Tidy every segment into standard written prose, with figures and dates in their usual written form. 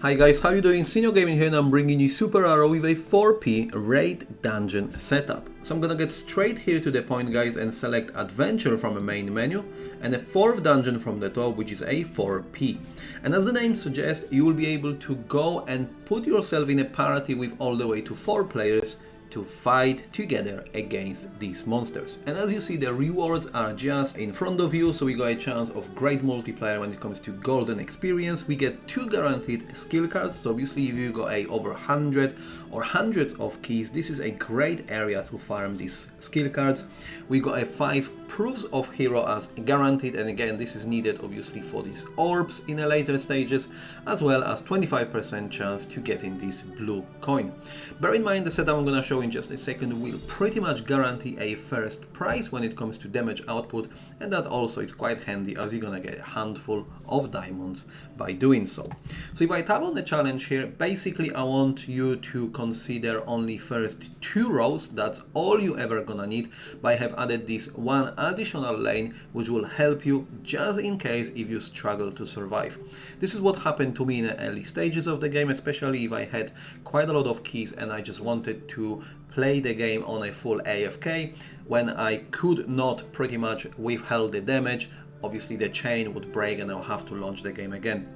Hi guys, how you doing? Senior Gaming here, and I'm bringing you Super Arrow with a 4P raid dungeon setup. So I'm gonna get straight here to the point, guys, and select Adventure from the main menu and a fourth dungeon from the top, which is a 4P. And as the name suggests, you will be able to go and put yourself in a party with all the way to 4 players to fight together against these monsters. And as you see, the rewards are just in front of you, so we got a chance of great multiplayer when it comes to golden experience. We get 2 guaranteed skill cards, so obviously if you got over 100 or hundreds of keys, this is a great area to farm these skill cards. We got a 5 proofs of hero as guaranteed, and again this is needed obviously for these orbs in the later stages, as well as 25% chance to get in this blue coin. Bear in mind the setup I'm gonna show in just a second will pretty much guarantee a first prize when it comes to damage output, and that also is quite handy as you're gonna get a handful of diamonds by doing so. So if I tap on the challenge here, basically I want you to consider only first 2 rows. That's all you ever gonna need, but I have added this 1 additional lane which will help you just in case if you struggle to survive. This is what happened to me in the early stages of the game, especially if I had quite a lot of keys and I just wanted to play the game on a full AFK. When I could not pretty much withhold the damage, obviously the chain would break and I'll have to launch the game again.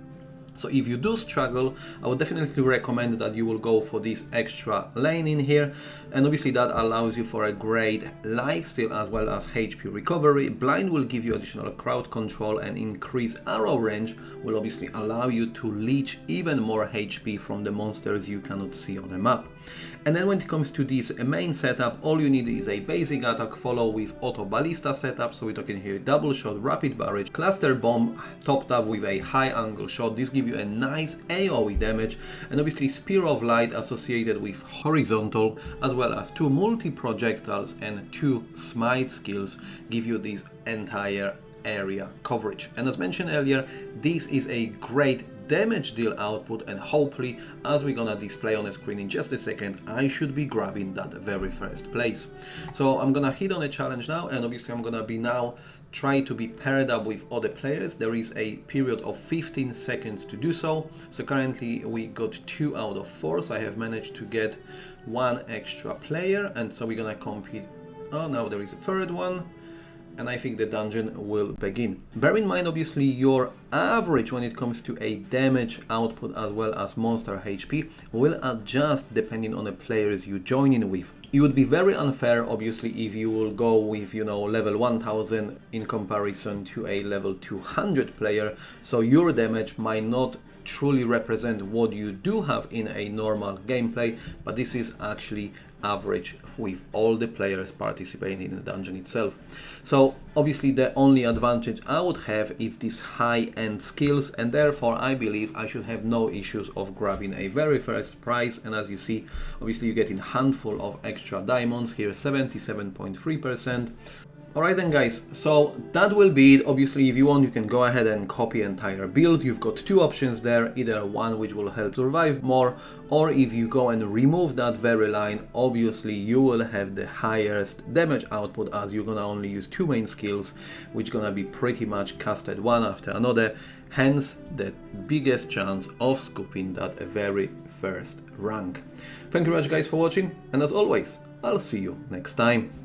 So if you do struggle, I would definitely recommend that you will go for this extra lane in here, and obviously that allows you for a great lifesteal as well as HP recovery. Blind will give you additional crowd control, and increased arrow range will obviously allow you to leech even more HP from the monsters you cannot see on the map. And then when it comes to this main setup, all you need is a basic attack follow with auto ballista setup. So we're talking here double shot, rapid barrage, cluster bomb, topped up with a high angle shot. This gives you a nice AoE damage, and obviously spear of light associated with horizontal, as well as 2 multi projectiles and 2 smite skills give you this entire area coverage. And as mentioned earlier, this is a great damage deal output, and hopefully, as we're gonna display on the screen in just a second, I should be grabbing that very first place. So I'm gonna hit on a challenge now, and obviously I'm gonna be now try to be paired up with other players. There is a period of 15 seconds to do so. So currently we got 2 out of 4, so I have managed to get 1 extra player, and so we're gonna compete. Oh, now there is a third one, and I think the dungeon will begin. Bear in mind obviously your average when it comes to a damage output as well as monster HP will adjust depending on the players you join in with. It would be very unfair obviously if you will go with, you know, level 1000 in comparison to a level 200 player, so your damage might not truly represent what you do have in a normal gameplay, but this is actually average with all the players participating in the dungeon itself. So obviously the only advantage I would have is these high-end skills, and therefore I believe I should have no issues of grabbing a very first prize. And as you see, obviously you're getting a handful of extra diamonds here, 77.3%. Alright then guys, so that will be it. Obviously if you want you can go ahead and copy entire build. You've got 2 options there, either one which will help survive more, or if you go and remove that very line, obviously you will have the highest damage output as you're gonna only use 2 main skills, which gonna be pretty much casted one after another, hence the biggest chance of scooping that very first rank. Thank you very much guys for watching, and as always, I'll see you next time.